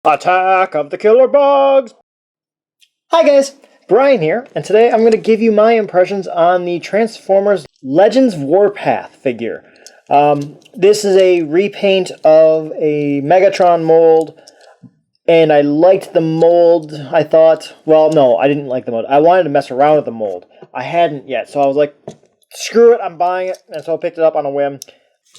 Attack of the Killer Bugs! Hi guys, Brian here, and today I'm going to give you my impressions on the Transformers Legends Warpath figure. This is a repaint of a Megatron mold, and I liked the mold, I thought. Well, no, I didn't like the mold. I wanted to mess around with the mold. I hadn't yet, so I was like, screw it, I'm buying it, and so I picked it up on a whim.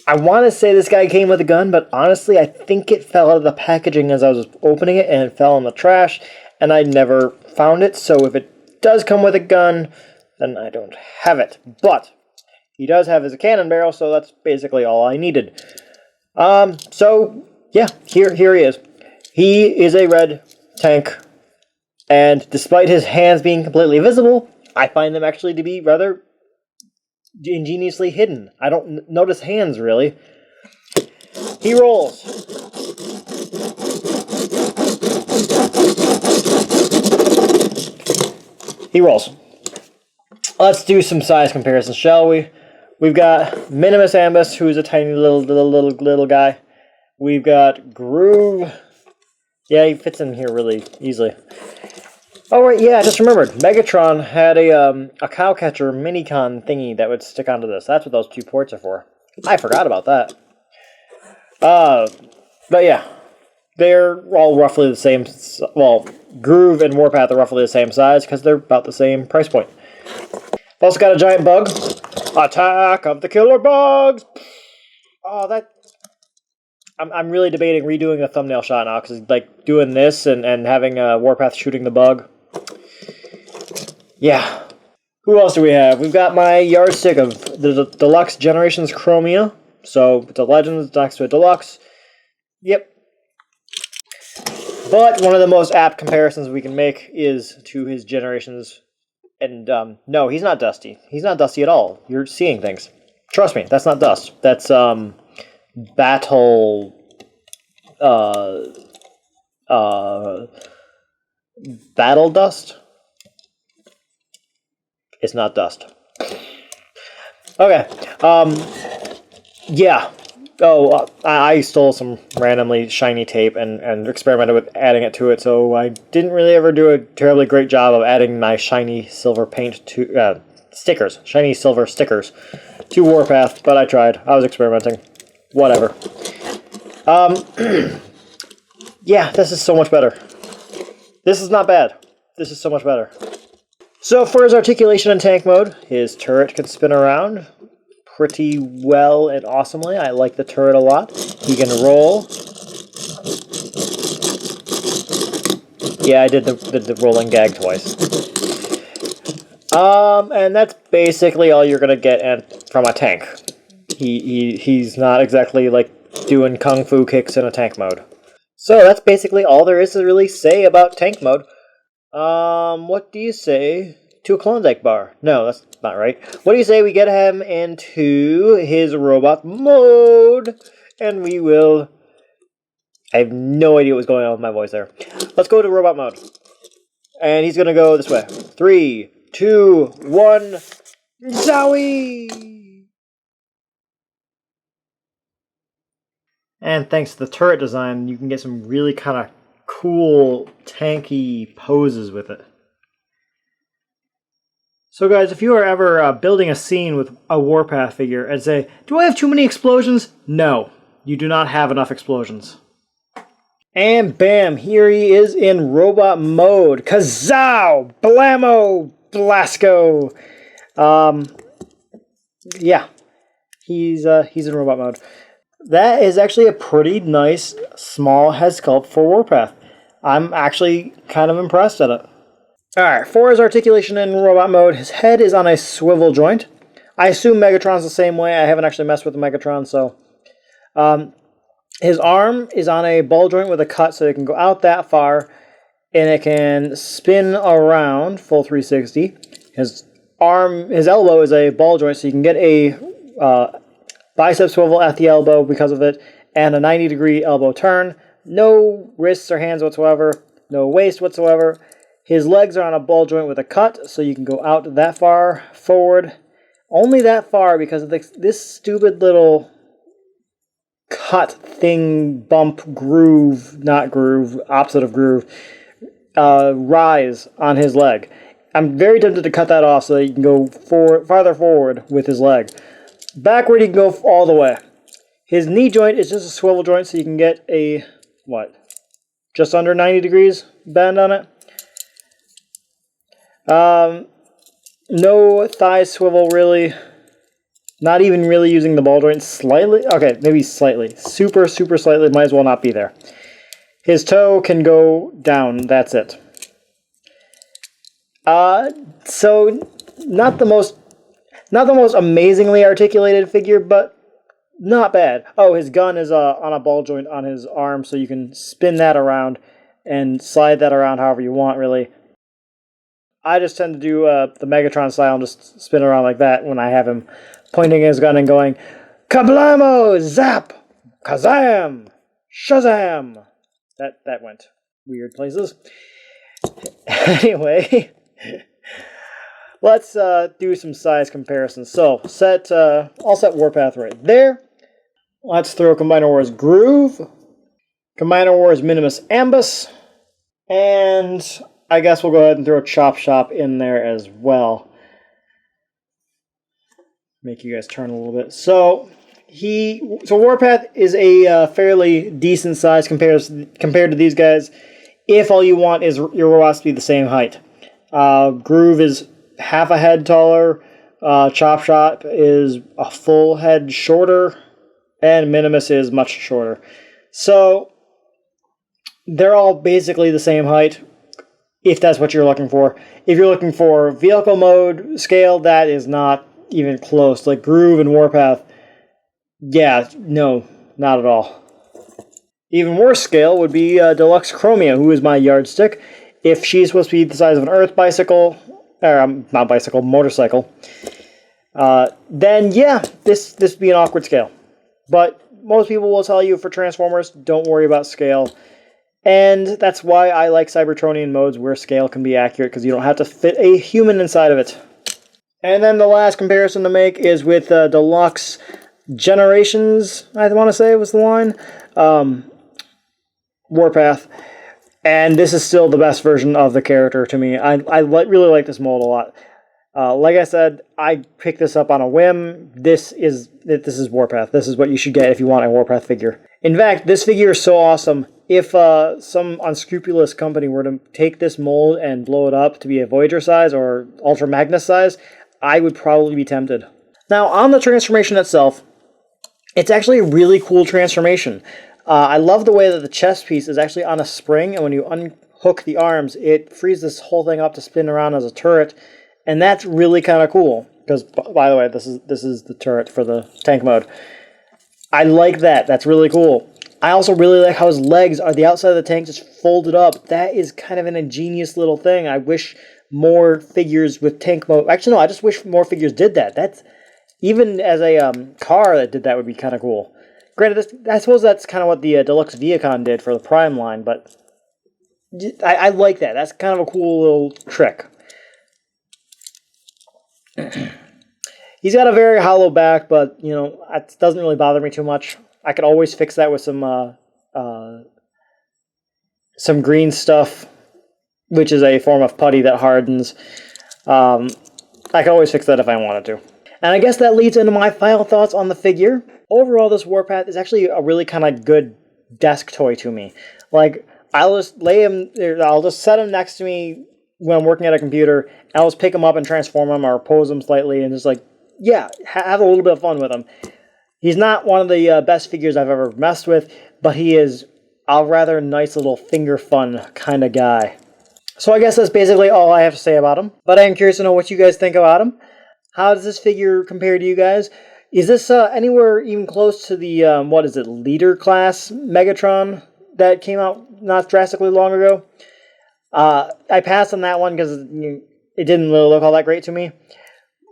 I want to say this guy came with a gun, but honestly, I think it fell out of the packaging as I was opening it, and it fell in the trash, and I never found it, so if it does come with a gun, then I don't have it. But he does have his cannon barrel, so that's basically all I needed. So, yeah, here he is. He is a red tank, and despite his hands being completely visible, I find them actually to be rather ingeniously hidden. I don't notice hands, really. He rolls. He rolls. Let's do some size comparisons, shall we? We've got Minimus Ambus, who's a tiny little guy. We've got Groove. Yeah, he fits in here really easily. Oh, right, yeah, I just remembered. Megatron had a cowcatcher minicon thingy that would stick onto this. That's what those two ports are for. I forgot about that. But yeah, they're all roughly the same. Well, Groove and Warpath are roughly the same size because they're about the same price point. Also got a giant bug. Attack of the Killer Bugs! Oh, that... I'm really debating redoing a thumbnail shot now because like doing this and having Warpath shooting the bug. Yeah. Who else do we have? We've got my yardstick of the Deluxe Generations Chromia. So it's a Legends next to a Deluxe. Yep. But one of the most apt comparisons we can make is to his Generations. And no, he's not dusty. He's not dusty at all. You're seeing things. Trust me, that's not dust. That's battle battle dust. It's not dust. Okay. Yeah. Oh, I stole some randomly shiny tape and experimented with adding it to it, so I didn't really ever do a terribly great job of adding my shiny silver paint to stickers, shiny silver stickers to Warpath, but I tried. I was experimenting. Whatever. Yeah, this is so much better. This is not bad. This is so much better. So for his articulation in tank mode, his turret can spin around pretty well and awesomely. I like the turret a lot. He can roll. Yeah, I did the rolling gag twice. And that's basically all you're gonna get from a tank. He's not exactly like doing kung fu kicks in a tank mode. So that's basically all there is to really say about tank mode. What do you say to a Klondike bar? No, that's not right. What do you say we get him into his robot mode? And we will... I have no idea what was going on with my voice there. Let's go to robot mode. And he's going to go this way. 3, 2, 1... Zowie! And thanks to the turret design, you can get some really kind of cool, tanky poses with it. So guys, if you are ever building a scene with a Warpath figure and say, do I have too many explosions? No, you do not have enough explosions. And bam, here he is in robot mode. Kazow! Blammo! Blasco! Yeah, he's in robot mode. That is actually a pretty nice, small head sculpt for Warpath. I'm actually kind of impressed at it. Alright, for his articulation in robot mode, his head is on a swivel joint. I assume Megatron's the same way. I haven't actually messed with the Megatron, so... his arm is on a ball joint with a cut, so it can go out that far, and it can spin around, full 360. His elbow is a ball joint, so you can get a bicep swivel at the elbow because of it, and a 90-degree elbow turn. No wrists or hands whatsoever, no waist whatsoever. His legs are on a ball joint with a cut, so you can go out that far forward. Only that far because of this stupid little cut thing, bump, groove, not groove, opposite of groove, rise on his leg. I'm very tempted to cut that off so that he can go farther forward with his leg. Backward, he can go all the way. His knee joint is just a swivel joint, so you can get a, what, just under 90 degrees bend on it. No thigh swivel, really. Not even really using the ball joint. Slightly? Okay, maybe slightly. Super, super slightly. Might as well not be there. His toe can go down. That's it. So not the most amazingly articulated figure, but not bad. Oh, his gun is on a ball joint on his arm, so you can spin that around and slide that around however you want, really. I just tend to do the Megatron style and just spin around like that when I have him pointing his gun and going, kablamo, zap, kazam, shazam. That went weird places. Anyway, let's do some size comparisons. So, I'll set Warpath right there. Let's throw Combiner Wars Groove, Combiner Wars Minimus Ambus, and I guess we'll go ahead and throw Chop Shop in there as well. Make you guys turn a little bit. So Warpath is a fairly decent size compared to these guys. If all you want is your robots to be the same height. Groove is half a head taller. Chop Shop is a full head shorter. And Minimus is much shorter. So they're all basically the same height, if that's what you're looking for. If you're looking for vehicle mode scale, that is not even close. Like Groove and Warpath, yeah, no, not at all. Even worse scale would be Deluxe Chromia, who is my yardstick. If she's supposed to be the size of an Earth bicycle, or not bicycle, motorcycle, then yeah, this would be an awkward scale. But most people will tell you for Transformers, don't worry about scale. And that's why I like Cybertronian modes where scale can be accurate, because you don't have to fit a human inside of it. And then the last comparison to make is with Deluxe Generations, I want to say was the line. Warpath. And this is still the best version of the character to me. I really like this mold a lot. Like I said, I picked this up on a whim. This is Warpath. This is what you should get if you want a Warpath figure. In fact, this figure is so awesome. If some unscrupulous company were to take this mold and blow it up to be a Voyager size or Ultra Magnus size, I would probably be tempted. Now, on the transformation itself, it's actually a really cool transformation. I love the way that the chest piece is actually on a spring, and when you unhook the arms, it frees this whole thing up to spin around as a turret. And that's really kind of cool, because, by the way, this is the turret for the tank mode. I like that. That's really cool. I also really like how his legs are the outside of the tank just folded up. That is kind of an ingenious little thing. I wish more figures with tank mode... Actually, no, I just wish more figures did that. That's even as a car that did that would be kind of cool. Granted, I suppose that's kind of what the Deluxe Viacon did for the Prime line, but I like that. That's kind of a cool little trick. He's got a very hollow back, but, you know, it doesn't really bother me too much. I could always fix that with some green stuff, which is a form of putty that hardens. I could always fix that if I wanted to. And I guess that leads into my final thoughts on the figure. Overall, this Warpath is actually a really kind of good desk toy to me. Like, I'll just set him next to me when I'm working at a computer, and I'll just pick him up and transform him or pose him slightly and just like, yeah, have a little bit of fun with him. He's not one of the best figures I've ever messed with, but he is a rather nice little finger fun kind of guy. So I guess that's basically all I have to say about him. But I am curious to know what you guys think about him. How does this figure compare to you guys? Is this anywhere even close to the, leader class Megatron that came out not drastically long ago? I passed on that one because it didn't really look all that great to me.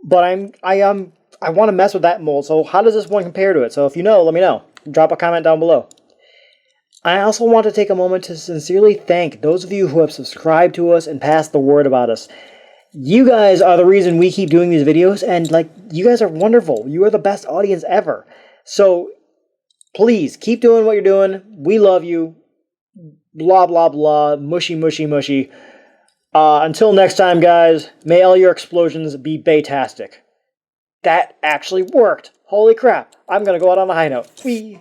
But I want to mess with that mold, so how does this one compare to it? So if you know, let me know. Drop a comment down below. I also want to take a moment to sincerely thank those of you who have subscribed to us and passed the word about us. You guys are the reason we keep doing these videos, and you guys are wonderful. You are the best audience ever. So please keep doing what you're doing. We love you. Blah, blah, blah. Mushy, mushy, mushy. Until next time, guys, may all your explosions be baytastic. That actually worked. Holy crap. I'm going to go out on a high note. Whee!